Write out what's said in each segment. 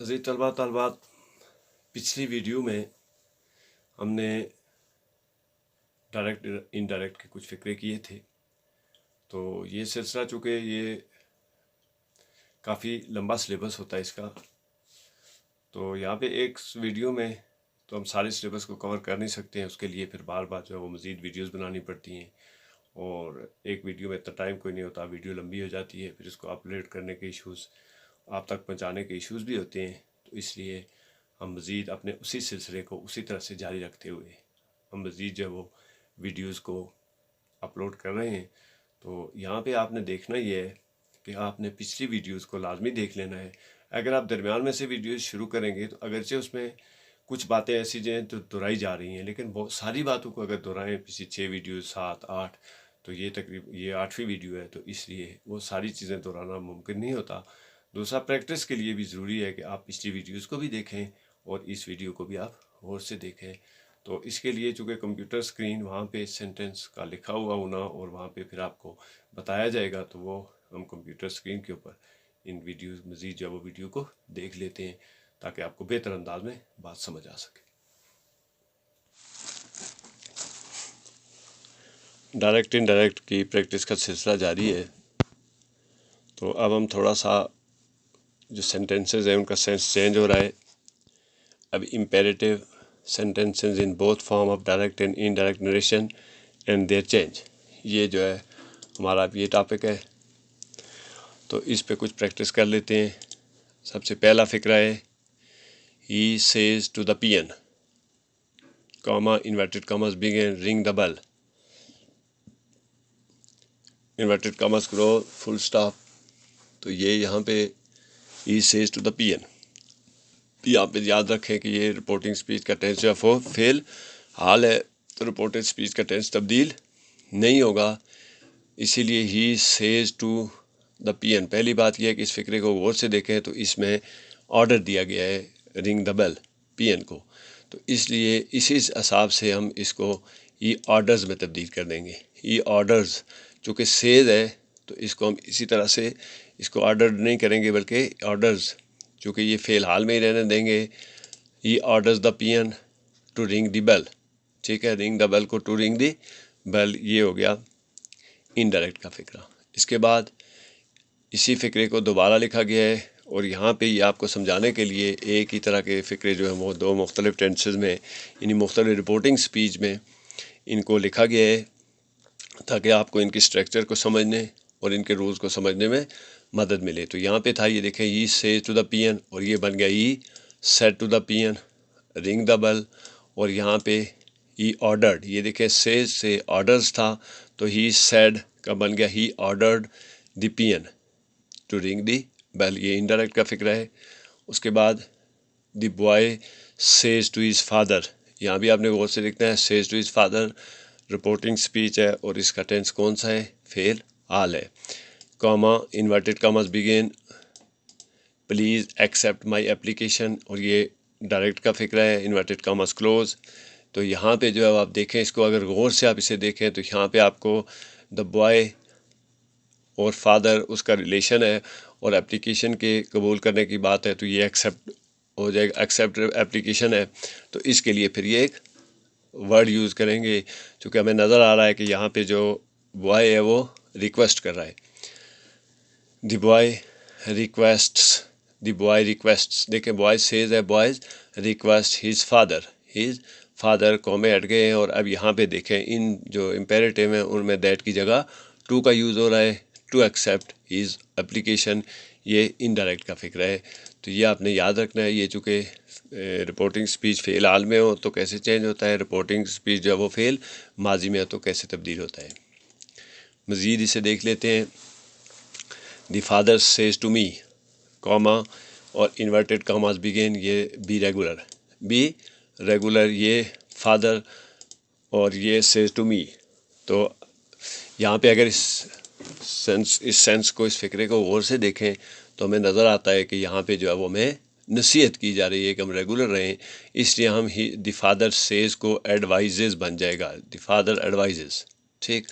अज़ीज़ तलबा तलबात, पिछली वीडियो में हमने डायरेक्ट इनडायरेक्ट के कुछ फ़िक्रे किए थे। तो ये सिलसिला चूँकि ये काफ़ी लंबा सिलेबस होता है इसका, तो यहाँ पे एक वीडियो में तो हम सारे सिलेबस को कवर कर नहीं सकते हैं। उसके लिए फिर बार बार जो है वो मज़ीद वीडियोस बनानी पड़ती हैं और एक वीडियो में इतना टाइम कोई नहीं होता, वीडियो लंबी हो जाती है। फिर इसको अपलोड करने के इश्यूज़, आप तक पहुँचाने के इश्यूज़ भी होते हैं। तो इसलिए हम मज़ीद अपने उसी सिलसिले को उसी तरह से जारी रखते हुए हम मज़ीद जो वो वीडियोज़ को अपलोड कर रहे हैं। तो यहाँ पे आपने देखना ये है कि आपने पिछली वीडियोज़ को लाजमी देख लेना है। अगर आप दरमियान में से वीडियोज़ शुरू करेंगे तो अगरचे उसमें कुछ बातें ऐसी जो हैं तो दोहराई जा रही हैं, लेकिन बहुत सारी बातों को अगर दोहराएं पिछली 6 वीडियो 7 8, तो ये तकरीबन ये 8वीं वीडियो है, तो इसलिए वो सारी चीज़ें दोहराना मुमकिन नहीं होता। दूसरा, प्रैक्टिस के लिए भी ज़रूरी है कि आप पिछली वीडियोज़ को भी देखें और इस वीडियो को भी आप गौर से देखें। तो इसके लिए चूँकि कंप्यूटर स्क्रीन वहाँ पे सेंटेंस का लिखा हुआ होना और वहाँ पे फिर आपको बताया जाएगा, तो वो हम कंप्यूटर स्क्रीन के ऊपर इन वीडियो मज़ीद जो वो वीडियो को देख लेते हैं ताकि आपको बेहतर अंदाज में बात समझ आ सके। डायरेक्ट इनडायरेक्ट की प्रैक्टिस का सिलसिला जारी है। तो अब हम थोड़ा सा जो सेंटेंसेस हैं उनका सेंस चेंज हो रहा है। अब imperative sentences in both form of direct and indirect narration and their change, ये जो है हमारा अब ये टॉपिक है। तो इस पे कुछ प्रैक्टिस कर लेते हैं। सबसे पहला फ़िक्रा है he says to the peon, comma inverted commas begin ring the bell, inverted commas करो full stop। तो ये यहाँ पे he says to the peon, यहाँ पे याद रखें कि ये रिपोर्टिंग स्पीच का टेंस या फेल हाल है, तो रिपोर्टेड स्पीच का टेंस तब्दील नहीं होगा। इसीलिए he says to the peon. पहली बात यह है कि इस फिक्रे को गौर से देखें तो इसमें ऑर्डर दिया गया है रिंग द बेल पीएन को, तो इसलिए इसी हिसाब से हम इसको ई ऑर्डर्स में तब्दील कर देंगे। ई ऑर्डर्स चूँकि सेज है तो इसको हम इसी तरह से इसको ऑर्डर नहीं करेंगे बल्कि ऑर्डर्स, चूँकि ये फेल हाल में ही रहने देंगे। He orders the peon to ring the bell, ठीक है, रिंग द बेल को टू रिंग द बेल, ये हो गया इनडायरेक्ट का फ़िक्रा। इसके बाद इसी फ़िक्रे को दोबारा लिखा गया है और यहाँ पे ये आपको समझाने के लिए एक ही तरह के फ़िक्रे जो हैं वो दो मुख्तलिफ टेंसेस में यानी मुख्तलिफ रिपोर्टिंग स्पीच में इनको लिखा गया है ताकि आपको इनकी स्ट्रक्चर को समझने और इनके रूल्स को समझने में मदद मिले। तो यहाँ पे था, ये देखें, ही से टू द पीएन और ये बन गया he said to the peon ring the bell, और यहाँ पे ही ऑर्डर्ड, ये देखें से ऑर्डर्स था तो ही सेड का बन गया he ordered the peon to ring the bell, ये इनडायरेक्ट का फ़िक्रा है। उसके बाद the boy says to his father, यहाँ भी आपने गौर से लिखना है says to his father, reporting speech है और इसका टेंस कौन सा है, फेल हाल है। Comma inverted commas begin please accept my application, और ये डायरेक्ट का फ़िक्रा है, इन्वर्टेड कॉमर्स क्लोज। तो यहाँ पे जो है आप देखें इसको, अगर गौर से आप इसे देखें तो यहाँ पे आपको द बॉय और फादर उसका रिलेशन है और एप्लीकेशन के कबूल करने की बात है, तो ये एक्सेप्ट हो जाएगा, एक्सेप्ट एप्लीकेशन है। तो इसके लिए फिर ये एक वर्ड यूज़ करेंगे, क्योंकि हमें नज़र आ रहा है कि यहाँ पे जो बॉय है वो रिक्वेस्ट कर रहा है। The boy requests, the boy requests, देखें बॉय सेज है, बॉयज़ रिक्वेस्ट हिज फादर कॉमे हट गए हैं। और अब यहाँ पे देखें इन जो इम्पेरेटिव हैं उनमें दैट की जगह टू का यूज़ हो रहा है, टू एक्सेप्ट हिज एप्लीकेशन, ये इनडायरेक्ट का फ़िक्र है। तो ये आपने याद रखना है। ये चूँकि रिपोर्टिंग स्पीच फ़ेल हाल में हो तो कैसे चेंज होता है, रिपोर्टिंग स्पीच जब वो फेल माजी में हो तो कैसे तब्दील होता है। मज़ीद इसे देख लेते हैं। The father says to me, comma और इन्वर्टेड कॉमास बिगेन, ये बी रेगुलर, ये फादर और ये सेज टू मी। तो यहाँ पे अगर इस सेंस को, इस फ़िक्रे को गौर से देखें तो हमें नज़र आता है कि यहाँ पे जो है वो हमें नसीहत की जा रही है कि हम रेगुलर रहें। इसलिए हम ही द फादर सेज को एडवाइजेज बन जाएगा, द फादर एडवाइजेज, ठीक,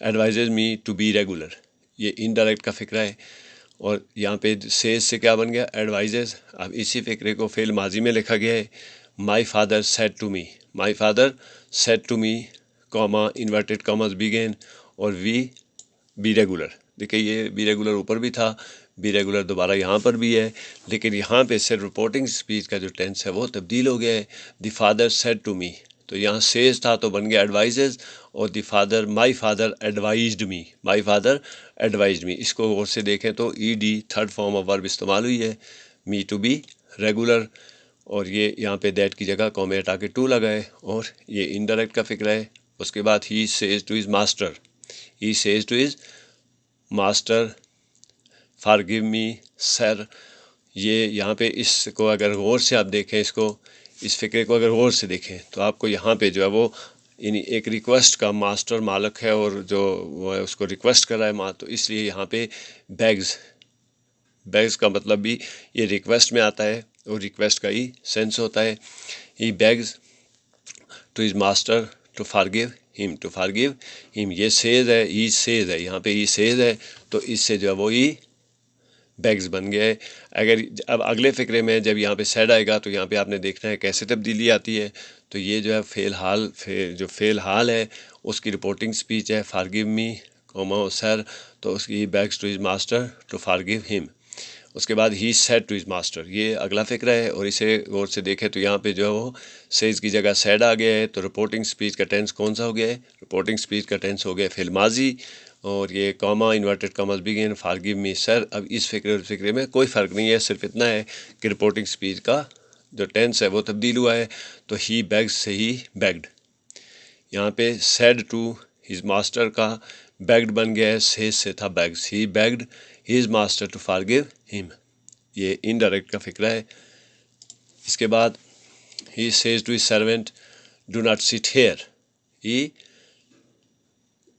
advises me to be regular, ये इनडायरेक्ट का फ़िक्रा है। और यहाँ पे सेज से क्या बन गया, एडवाइजेस। अब इसी फिक्रे को फेल माजी में लिखा गया है, my father said to me, my father said to me, comma inverted commas begin, और वी बी रेगुलर। देखिए ये बी रेगुलर ऊपर भी था, बी रेगुलर दोबारा यहाँ पर भी है, लेकिन यहाँ पे सिर्फ रिपोर्टिंग स्पीच का जो टेंस है वो तब्दील हो गया है। The father said to me, तो यहाँ सेज था तो बन गया एडवाइजेज, और the father, my father advised me, my father advised me. इसको गौर से देखें तो E D third form of verb इस्तेमाल हुई है, मी टू बी रेगुलर, और ये यहाँ पे दैट की जगह कॉमे हटा के टू लगा है, और ये इनडायरेक्ट का फिक्र है। उसके बाद he says to his master, he says to his master forgive me sir. ये यहाँ पे इसको अगर गौर से आप देखें, इसको, इस फिक्रे को अगर गौर से देखें तो आपको यहाँ पे जो है वो यानी एक रिक्वेस्ट का, मास्टर मालिक है और जो वो है उसको रिक्वेस्ट कर रहा है माँ, तो इसलिए यहाँ पे बैग्स, बैग्स का मतलब भी ये रिक्वेस्ट में आता है और रिक्वेस्ट का ही सेंस होता है। He begs to his master to forgive him, to forgive him, ये सेज है, ही सेज है, यहाँ पे ही सेज है, तो इससे जो है वो ही बैग्स बन गया है। अगर अब अगले फिक्रे में जब यहाँ पे सेड आएगा तो यहाँ पे आपने देखना है कैसे तब्दीली आती है। तो ये जो है जो फेल हाल है उसकी रिपोर्टिंग स्पीच है, फॉरगिव मी कॉमा सर, तो उसकी begs to his master to forgive him. उसके बाद he said to his master, ये अगला फिक्रा है, और इसे गौर से देखें तो यहाँ पे जो है वो सेज की जगह सेड आ गया है, तो रिपोर्टिंग स्पीच का टेंस कौन सा हो गया है, रिपोर्टिंग स्पीच का टेंस हो गया फिल माजी, और ये comma inverted commas begin forgive me sir. अब इस फिक्रे में कोई फ़र्क नहीं है, सिर्फ इतना है कि रिपोर्टिंग स्पीच का जो टेंस है वो तब्दील हुआ है, तो ही बैग्स से ही बैग्ड। यहाँ पे सेड टू हिज मास्टर का बैग्ड बन गया है, सेज से था begs, he begged his master to forgive him, ये इनडायरेक्ट का फिक्रा है। इसके बाद he says to his servant do not sit here, ये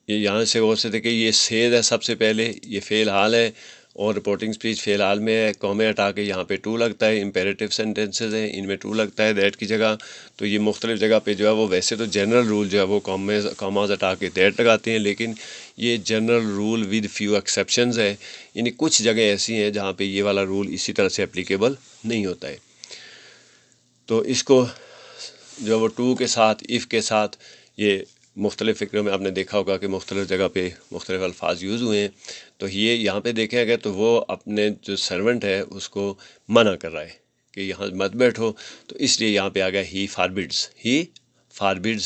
यहाँ से गौर से देखिए ये सेज है सबसे पहले, ये फेल हाल है और रिपोर्टिंग स्पीच फेल हाल में है, कॉमे हटा के यहाँ पे टू लगता है, इम्पेरेटिव सेंटेंसेस हैं इनमें टू लगता है दैट की जगह। तो ये मुख्तलिफ जगह पे जो है वो, वैसे तो जनरल रूल जो है वो कॉमाज हटा के दैट लगाते हैं, लेकिन ये general rule with few exceptions है, यानी कुछ जगह ऐसी हैं जहाँ पे ये वाला रूल इसी तरह से एप्लीकेबल नहीं होता है। तो इसको जो वो टू के साथ, इफ़ के साथ, ये मुख्तलिफ़ फ़िक्रों में आपने देखा होगा कि मुख्तलिफ़ जगह पे मुख्तलिफ़ अल्फाज यूज़ हुए हैं। तो ये यहाँ पे देखा गया तो वो अपने जो सर्वेंट है उसको मना कर रहा है कि यहाँ मत बैठो, तो इसलिए यहाँ पे आ गया he forbids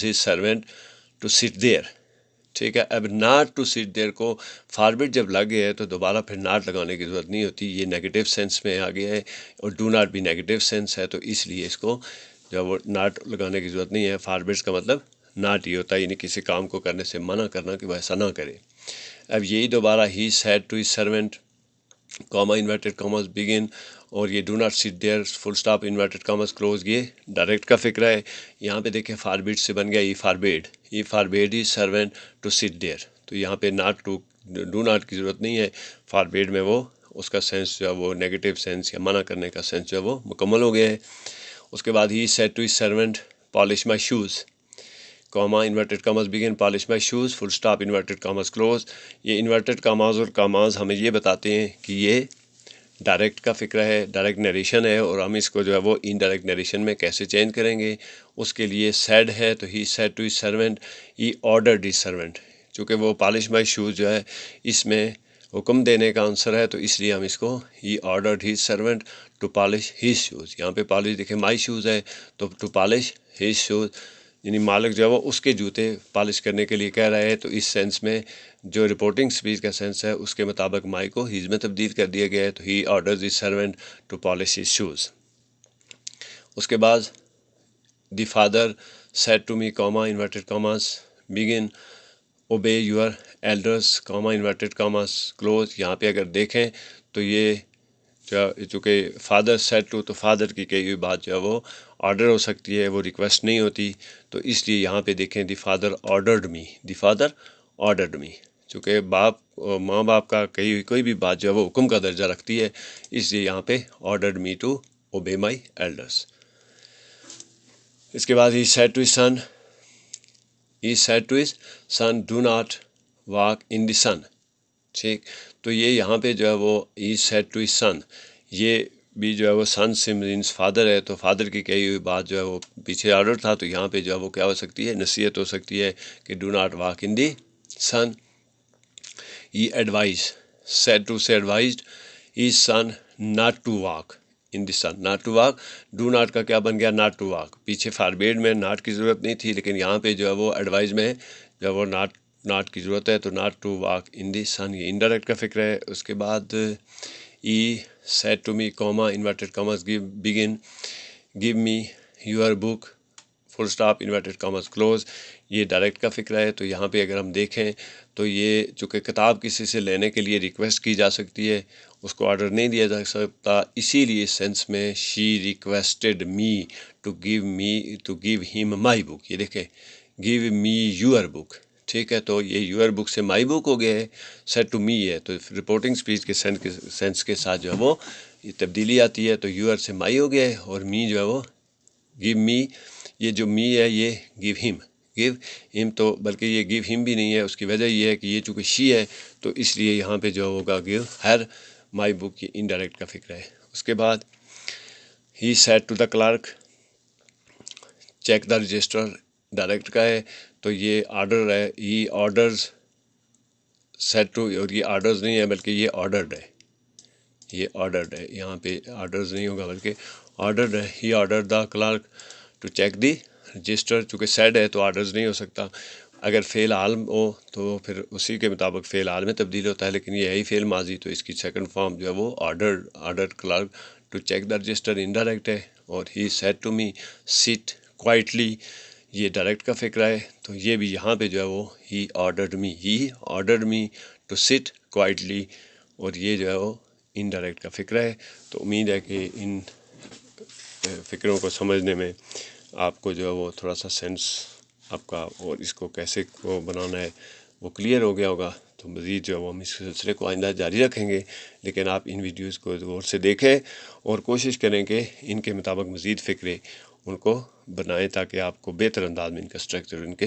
his servant to sit there. ठीक है, अब नॉट टू सिट देयर को फॉरबिड जब लग गया है तो दोबारा फिर नॉट लगाने की ज़रूरत नहीं होती, ये नेगेटिव सेंस में आ गया है और डू नॉट भी नेगेटिव सेंस है, तो इसलिए इसको जब वो नॉट लगाने की ज़रूरत नहीं है। फॉरबिड्स का मतलब नॉट ही होता है, यानी किसी काम को करने से मना करना कि वह ऐसा ना करे। अब यही दोबारा he said to his servant comma inverted commas begin, और ये do not sit there full stop inverted commas close, ये डायरेक्ट का फिक्र है। यहाँ पे देखें फॉरबिड से बन गया ई forbade he servant to sit there, तो यहाँ पे नॉट टू डू नॉट की ज़रूरत नहीं है, फॉरबेड में वो उसका सेंस जो है वो नेगेटिव सेंस या मना करने का सेंस जो है वो मुकम्मल हो गया है। उसके बाद he said to his servant polish my shoes comma inverted commas begin polish my shoes full stop inverted commas close. ये इन्वर्टेड कॉमाज और कॉमाज हमें ये बताते हैं कि ये डायरेक्ट का फिक्र है, डायरेक्ट नरेशन है, और हम इसको जो है वो इनडायरेक्ट नरेशन में कैसे चेंज करेंगे। उसके लिए सेड है तो he said to his servant, he ordered his servant, चूँकि वो पॉलिश माई शूज़ जो है इसमें हुक्म देने का आंसर है, तो इसलिए हम इसको he ordered his servant to polish his shoes, यहाँ पे पॉलिश देखें माई शूज़ है तो टू पॉलिश हिज शूज़, यानी मालिक जो है वो उसके जूते पॉलिश करने के लिए कह रहा है। तो इस सेंस में जो रिपोर्टिंग स्पीच का सेंस है उसके मुताबिक माई को हीज में तब्दील कर दिया गया है, तो he orders his servant to polish his shoes. उसके बाद the father said to me comma inverted commas begin obey your elders comma inverted commas close. यहाँ पे अगर देखें तो ये चूँकि फादर सेड टू, तो फादर की कही हुई बात जो है वो ऑर्डर हो सकती है, वो रिक्वेस्ट नहीं होती, तो इसलिए यहाँ पे देखें द फादर ऑर्डर्ड मी, चूँकि माँ बाप का कही हुई कोई भी बात जो है वो हुक्म का दर्जा रखती है, इसलिए यहाँ पे ordered me to obey my elders. इसके बाद he said to his son do not walk in the sun. ठीक, तो ये यहाँ पे जो है वो he said to his son, ये भी जो है वो सन से मीन्स फादर है, तो फादर की कही हुई बात जो है वो पीछे ऑर्डर था, तो यहाँ पे जो है वो क्या हो सकती है, नसीहत हो सकती है कि do not walk in the sun. He advise, said to से advised his son not to walk in the sun, not to walk, do not का क्या बन गया, नॉट टू वॉक। पीछे फॉरबिड में नॉट की ज़रूरत नहीं थी, लेकिन यहाँ पे जो है वो एडवाइज में जो है वो नॉट की ज़रूरत है, तो not to walk in the sun, ये इनडायरेक्ट का फिक्र है। उसके बाद he said to me comma inverted commas give me your book full stop inverted commas close, ये डायरेक्ट का फिक्र है। तो यहाँ पे अगर हम देखें तो ये चूँकि किताब किसी से लेने के लिए रिक्वेस्ट की जा सकती है, उसको ऑर्डर नहीं दिया जा सकता, इसीलिए सेंस में she requested me to give him my book, ये देखें गिव मी यूर बुक, ठीक है। तो ये यूर बुक से माई बुक हो गया है, सेड टू मी है, तो रिपोर्टिंग स्पीच के सेंस के साथ जो है वो ये तब्दीली आती है, तो यूर से माई हो गया है, और मी जो है वो गिव मी, ये जो मी है ये गिव हिम, तो बल्कि ये गिव हिम भी नहीं है, उसकी वजह ये है कि ये चूँकि शी है, तो इसलिए यहाँ पे जो होगा गिव हर माई बुक, ये इनडायरेक्ट का फिक्र है। उसके बाद he said to the clerk check the register, direct का है, तो ये ऑर्डर है, ही ऑर्डर्स सेड टू, और ये ऑर्डर्स नहीं है बल्कि ये ऑर्डर्ड है, ये ऑर्डर्ड है, यहाँ पे ऑर्डर्स नहीं होगा बल्कि ऑर्डर्ड है। He order the clerk to check the register, चूँकि सेड है तो ऑर्डर्स नहीं हो सकता, अगर फेल आल हो तो फिर उसी के मुताबिक फेल आल में तब्दील होता है, लेकिन ये है ही फेल माजी, तो इसकी सेकंड फॉर्म जो है वो order clerk to check the register indirect है। और he said to me sit quietly, ये डायरेक्ट का फिक्र है, तो ये भी यहाँ पे जो है वो he ordered me to sit quietly, और ये जो है वो इनडायरेक्ट का फिक्र है। तो उम्मीद है कि इन फ़िक्रों को समझने में आपको जो है वो थोड़ा सा सेंस आपका, और इसको कैसे को बनाना है वो क्लियर हो गया होगा। तो मज़ीद जो है वो हम इस सिलसिले को आइंदा जारी रखेंगे, लेकिन आप इन वीडियोज़ को गौर से देखें और कोशिश करें कि इनके मुताबिक मज़ीद फ़िक्रे उनको बनाएं, ताकि आपको बेहतर अंदाज में इनका स्ट्रक्चर इनके